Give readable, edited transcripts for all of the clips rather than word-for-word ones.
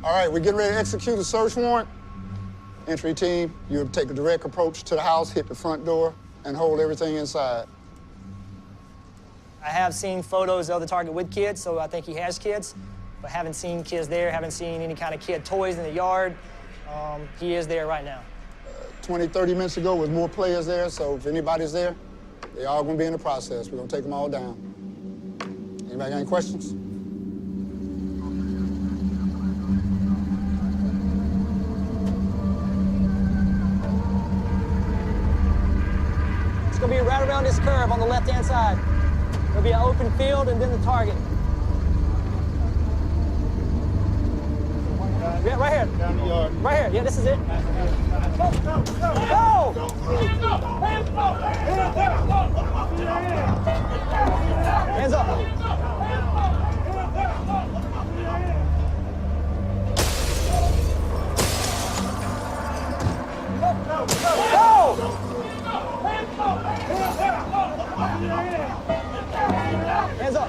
All right, we're getting ready to execute a search warrant. Entry team, you'll take a direct approach to the house, hit the front door, and hold everything inside. I have seen photos of the target with kids, so I think he has kids, but haven't seen kids there, haven't seen any kind of kid toys in the yard. He is there right now. 20, 30 minutes ago was more players there, so if anybody's there, they all gonna be in the process. We're gonna take them all down. Anybody got any questions? It's gonna be right around this curve on the left-hand side. There'll be an open field and then the target. Yeah, right here. Down the yard. Right here. Yeah, this is it. Go! Hands up. Hands up.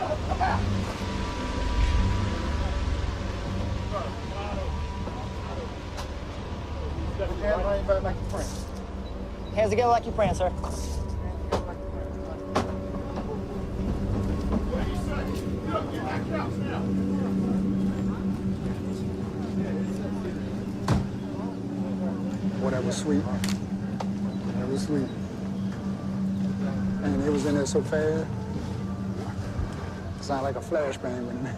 Hands together like you praying, sir. Boy, that was sweet. That was sweet. And it was in there so fast. It sounded like a flashbang when it.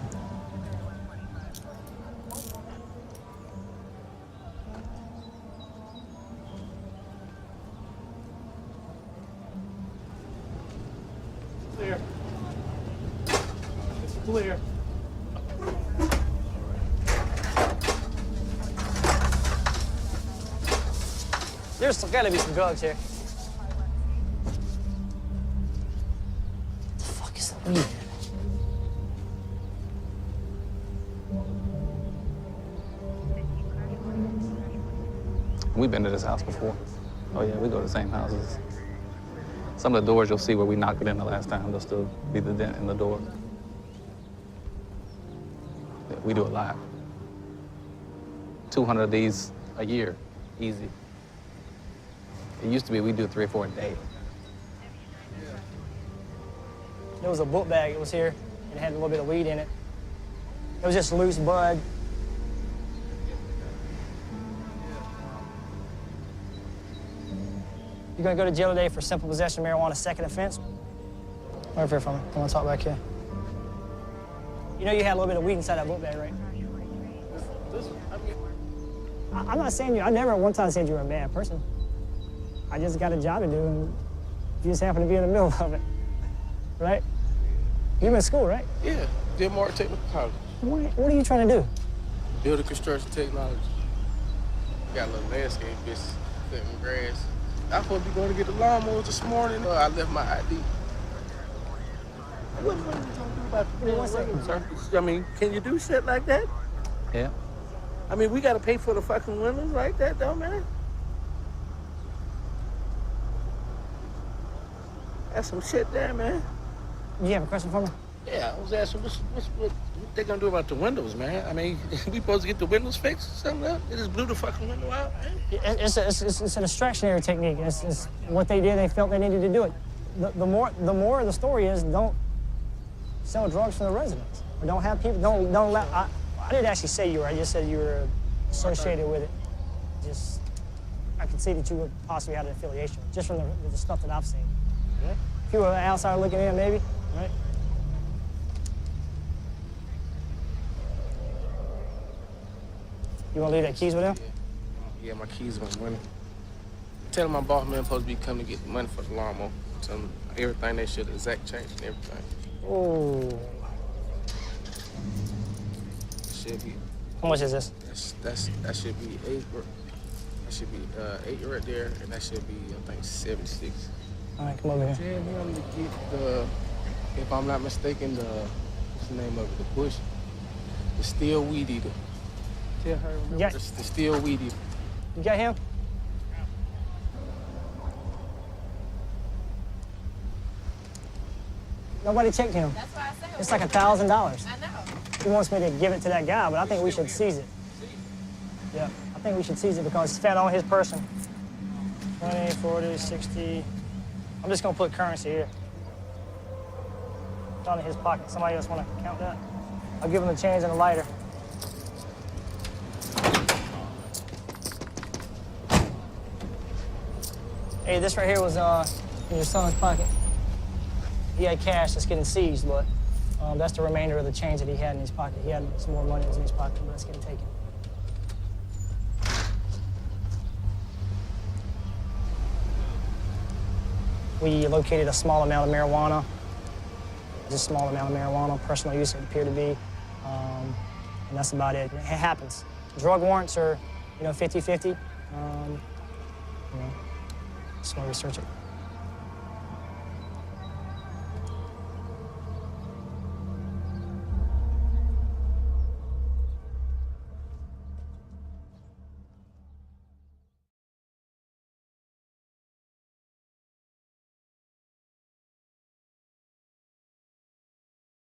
Clear. It's clear. There's gotta be some drugs here. What the fuck is that weed? We've been to this house before. Oh yeah, we go to the same houses. Some of the doors you'll see where we knocked it in the last time, there'll still be the dent in the door. Yeah, we do a lot. 200 of these a year, easy. It used to be we do 3 or 4 a day. There was a book bag that was here, and it had a little bit of weed in it. It was just loose bud. You're gonna go to jail today for simple possession of marijuana, second offense. Right here from me. I wanna talk back here. You know you had a little bit of weed inside that book bag, right? I'm not saying I never one time said you were a bad person. I just got a job to do, and you just happen to be in the middle of it, right? You're in school, right? Yeah, did more technical college. What are you trying to do? Building construction technology. Got a little landscape business, cutting grass. I was supposed to be going to get the lawnmowers this morning. I left my ID. What are you talking about? Give me 1 second, sir. I mean, can you do shit like that? Yeah. I mean, we gotta pay for the fucking windows like that, though, man. That's some shit there, man. You have a question for me? Yeah, I was asking, what they gonna do about the windows, man? I mean, we supposed to get the windows fixed or something else? They just blew the fucking window out, man. It's a distractionary technique. It's what they did. They felt they needed to do it. The more of the story is, don't sell drugs from the residents, or don't have people. Don't allow. I didn't actually say you were. I just said you were associated with it. I could see that you would possibly have an affiliation, just from the stuff that I've seen. Yeah? If you were outside looking in, maybe, right? You want to leave that keys with him? Yeah, my keys and my money. Tell my boss man supposed to be coming to get the money for the lawnmower. Tell them everything they should, exact change and everything. Oh. Should be. How much is this? That should be 8. That should be 8 right there, and that should be I think 76. All right, come over here. Tell him to get the, if I'm not mistaken, what's the name of it? The bush, the steel weed eater. Tell her remember Yeah. the steel weed eater. You got him? Nobody checked him. That's why I say It's like $1,000. I know. He wants me to give it to that guy, but I think we should seize it. Yeah, I think we should seize it because it's found on his person. 20, 40, 60. I'm just gonna put currency here. It's on in his pocket. Somebody else wanna count that? I'll give him the change and a lighter. Hey, this right here was in your son's pocket. He had cash that's getting seized, but that's the remainder of the change that he had in his pocket. He had some more money that was in his pocket, but that's getting taken. We located a small amount of marijuana. Just a small amount of marijuana, personal use it appeared to be. And that's about it. It happens. Drug warrants are, 50-50. Just want to research it.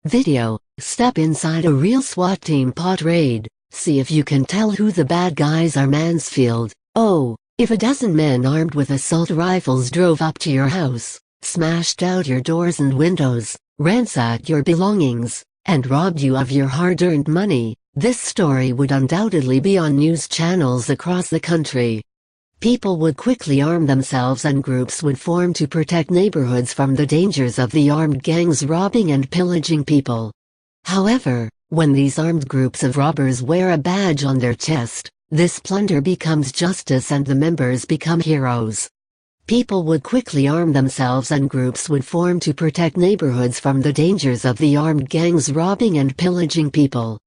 Video. Step inside a real SWAT team pot raid. See if you can tell who the bad guys are. Mansfield. Oh, if a dozen men armed with assault rifles drove up to your house, smashed out your doors and windows, ransacked your belongings, and robbed you of your hard-earned money, this story would undoubtedly be on news channels across the country. People would quickly arm themselves and groups would form to protect neighborhoods from the dangers of the armed gangs robbing and pillaging people. However, when these armed groups of robbers wear a badge on their chest, this plunder becomes justice and the members become heroes. People would quickly arm themselves and groups would form to protect neighborhoods from the dangers of the armed gangs robbing and pillaging people.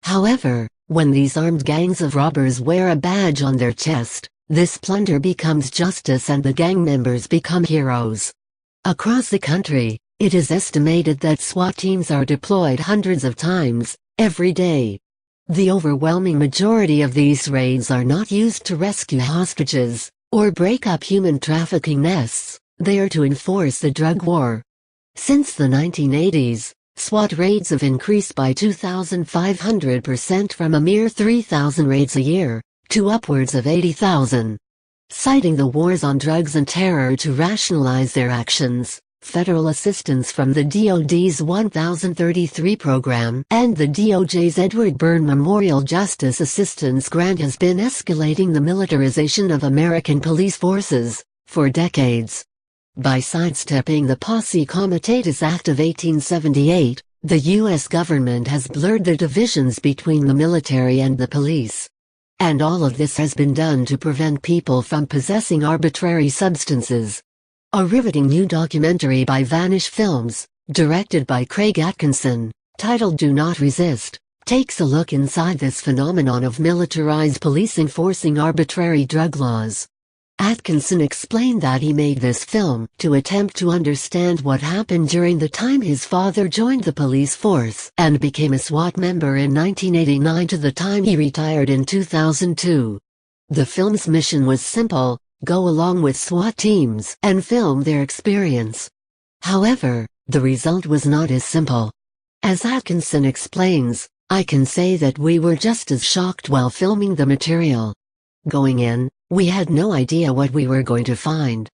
However, when these armed gangs of robbers wear a badge on their chest, this plunder becomes justice and the gang members become heroes. Across the country, it is estimated that SWAT teams are deployed hundreds of times, every day. The overwhelming majority of these raids are not used to rescue hostages, or break up human trafficking nests, they are to enforce the drug war. Since the 1980s, SWAT raids have increased by 2,500% from a mere 3,000 raids a year, to upwards of 80,000. Citing the wars on drugs and terror to rationalize their actions, federal assistance from the DoD's 1033 program and the DOJ's Edward Byrne Memorial Justice Assistance Grant has been escalating the militarization of American police forces, for decades. By sidestepping the Posse Comitatus Act of 1878, the U.S. government has blurred the divisions between the military and the police. And all of this has been done to prevent people from possessing arbitrary substances. A riveting new documentary by Vanish Films, directed by Craig Atkinson, titled Do Not Resist, takes a look inside this phenomenon of militarized police enforcing arbitrary drug laws. Atkinson explained that he made this film to attempt to understand what happened during the time his father joined the police force and became a SWAT member in 1989 to the time he retired in 2002. The film's mission was simple: go along with SWAT teams and film their experience. However, the result was not as simple. As Atkinson explains, I can say that we were just as shocked while filming the material. Going in, we had no idea what we were going to find.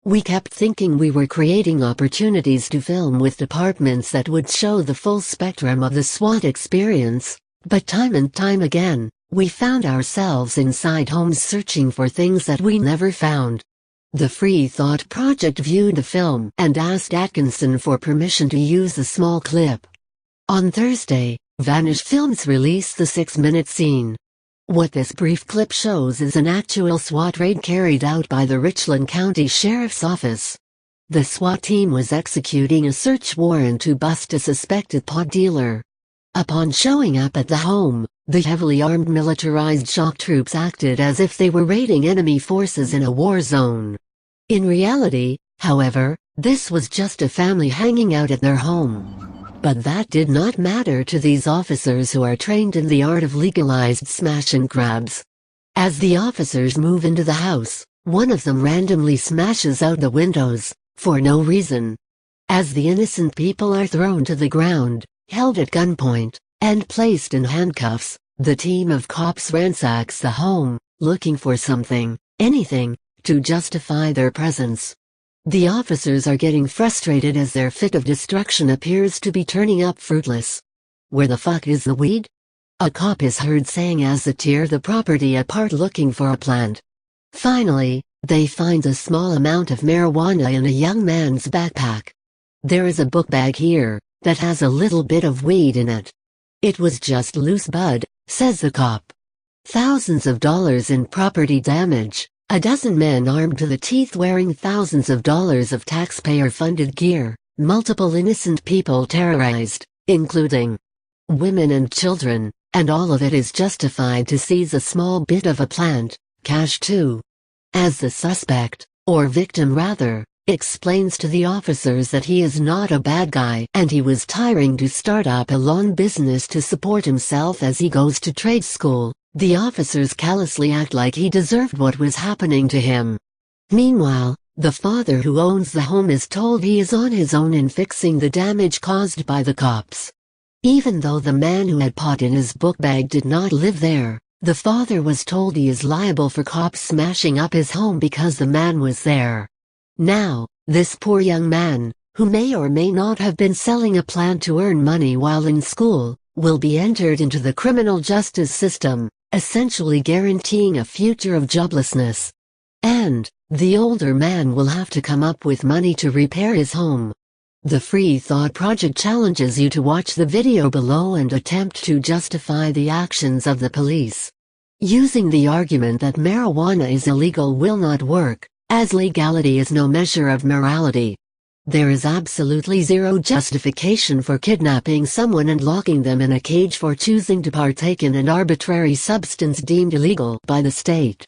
We kept thinking we were creating opportunities to film with departments that would show the full spectrum of the SWAT experience, but time and time again, we found ourselves inside homes searching for things that we never found. The Free Thought Project viewed the film and asked Atkinson for permission to use a small clip. On Thursday, Vanish Films released the 6-minute scene. What this brief clip shows is an actual SWAT raid carried out by the Richland County Sheriff's Office. The SWAT team was executing a search warrant to bust a suspected pot dealer. Upon showing up at the home, the heavily armed militarized shock troops acted as if they were raiding enemy forces in a war zone. In reality, however, this was just a family hanging out at their home. But that did not matter to these officers who are trained in the art of legalized smash and grabs. As the officers move into the house, one of them randomly smashes out the windows, for no reason. As the innocent people are thrown to the ground, held at gunpoint, and placed in handcuffs, The team of cops ransacks the home, looking for something, anything, to justify their presence. The officers are getting frustrated as their fit of destruction appears to be turning up fruitless. Where the fuck is the weed? A cop is heard saying as they tear the property apart looking for a plant. Finally, they find a small amount of marijuana in a young man's backpack. There is a book bag here that has a little bit of weed in it. It was just loose bud, says the cop. Thousands of dollars in property damage, a dozen men armed to the teeth wearing thousands of dollars of taxpayer-funded gear, multiple innocent people terrorized, including women and children, and all of it is justified to seize a small bit of a plant, cash too. As the suspect, or victim rather, explains to the officers that he is not a bad guy and he was tiring to start up a lawn business to support himself as he goes to trade school, the officers callously act like he deserved what was happening to him. Meanwhile, the father who owns the home is told he is on his own in fixing the damage caused by the cops. Even though the man who had pot in his book bag did not live there, the father was told he is liable for cops smashing up his home because the man was there. Now, this poor young man, who may or may not have been selling a plant to earn money while in school, will be entered into the criminal justice system, essentially guaranteeing a future of joblessness. And the older man will have to come up with money to repair his home. The Free Thought Project challenges you to watch the video below and attempt to justify the actions of the police. Using the argument that marijuana is illegal will not work, as legality is no measure of morality. There is absolutely zero justification for kidnapping someone and locking them in a cage for choosing to partake in an arbitrary substance deemed illegal by the state.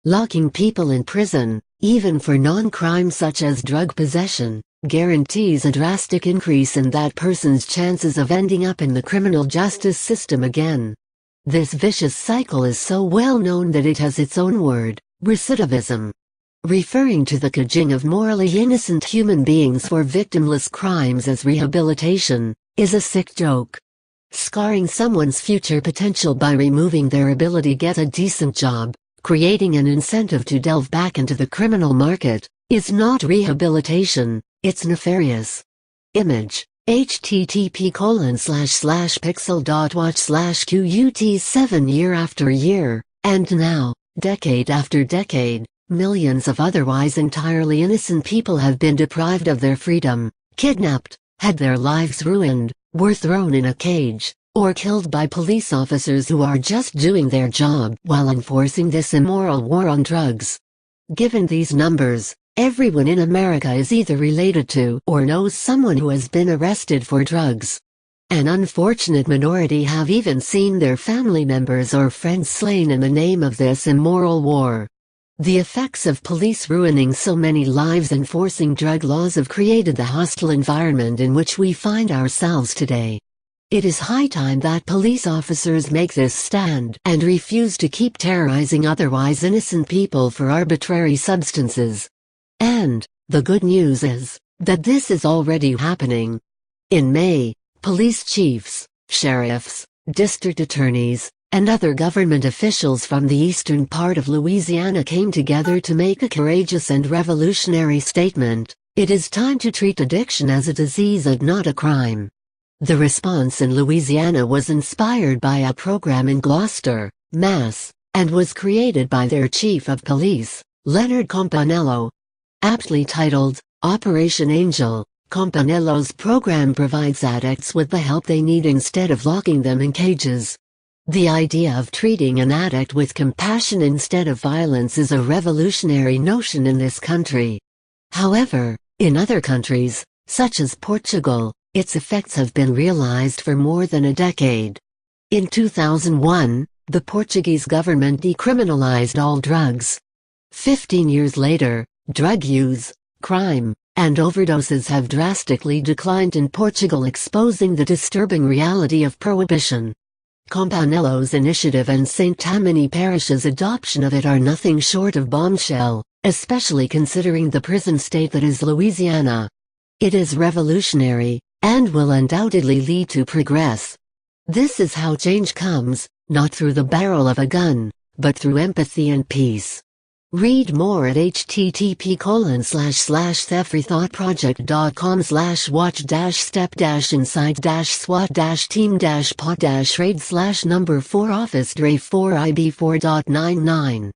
Locking people in prison, even for non-crime such as drug possession, guarantees a drastic increase in that person's chances of ending up in the criminal justice system again. This vicious cycle is so well known that it has its own word, recidivism. Referring to the caging of morally innocent human beings for victimless crimes as rehabilitation, is a sick joke. Scarring someone's future potential by removing their ability to get a decent job, creating an incentive to delve back into the criminal market, is not rehabilitation, it's nefarious. Image, http://pixel.watch/QUT7 year after year, and now, decade after decade, millions of otherwise entirely innocent people have been deprived of their freedom, kidnapped, had their lives ruined, were thrown in a cage, or killed by police officers who are just doing their job while enforcing this immoral war on drugs. Given these numbers, everyone in America is either related to or knows someone who has been arrested for drugs. An unfortunate minority have even seen their family members or friends slain in the name of this immoral war. The effects of police ruining so many lives and enforcing drug laws have created the hostile environment in which we find ourselves today. It is high time that police officers make this stand and refuse to keep terrorizing otherwise innocent people for arbitrary substances. And the good news is that this is already happening. In May, police chiefs, sheriffs, district attorneys, and other government officials from the eastern part of Louisiana came together to make a courageous and revolutionary statement: it is time to treat addiction as a disease and not a crime. The response in Louisiana was inspired by a program in Gloucester, Mass., and was created by their chief of police, Leonard Campanello. Aptly titled, Operation Angel, Campanello's program provides addicts with the help they need instead of locking them in cages. The idea of treating an addict with compassion instead of violence is a revolutionary notion in this country. However, in other countries, such as Portugal, its effects have been realized for more than a decade. In 2001, the Portuguese government decriminalized all drugs. 15 years later, drug use, crime, and overdoses have drastically declined in Portugal, exposing the disturbing reality of prohibition. Campanello's initiative and St. Tammany Parish's adoption of it are nothing short of bombshell, especially considering the prison state that is Louisiana. It is revolutionary, and will undoubtedly lead to progress. This is how change comes, not through the barrel of a gun, but through empathy and peace. Read more at http://everythoughtproject.com/watch-step-inside-SWAT-team-pot-raid/number 4 office dre 4ib4.99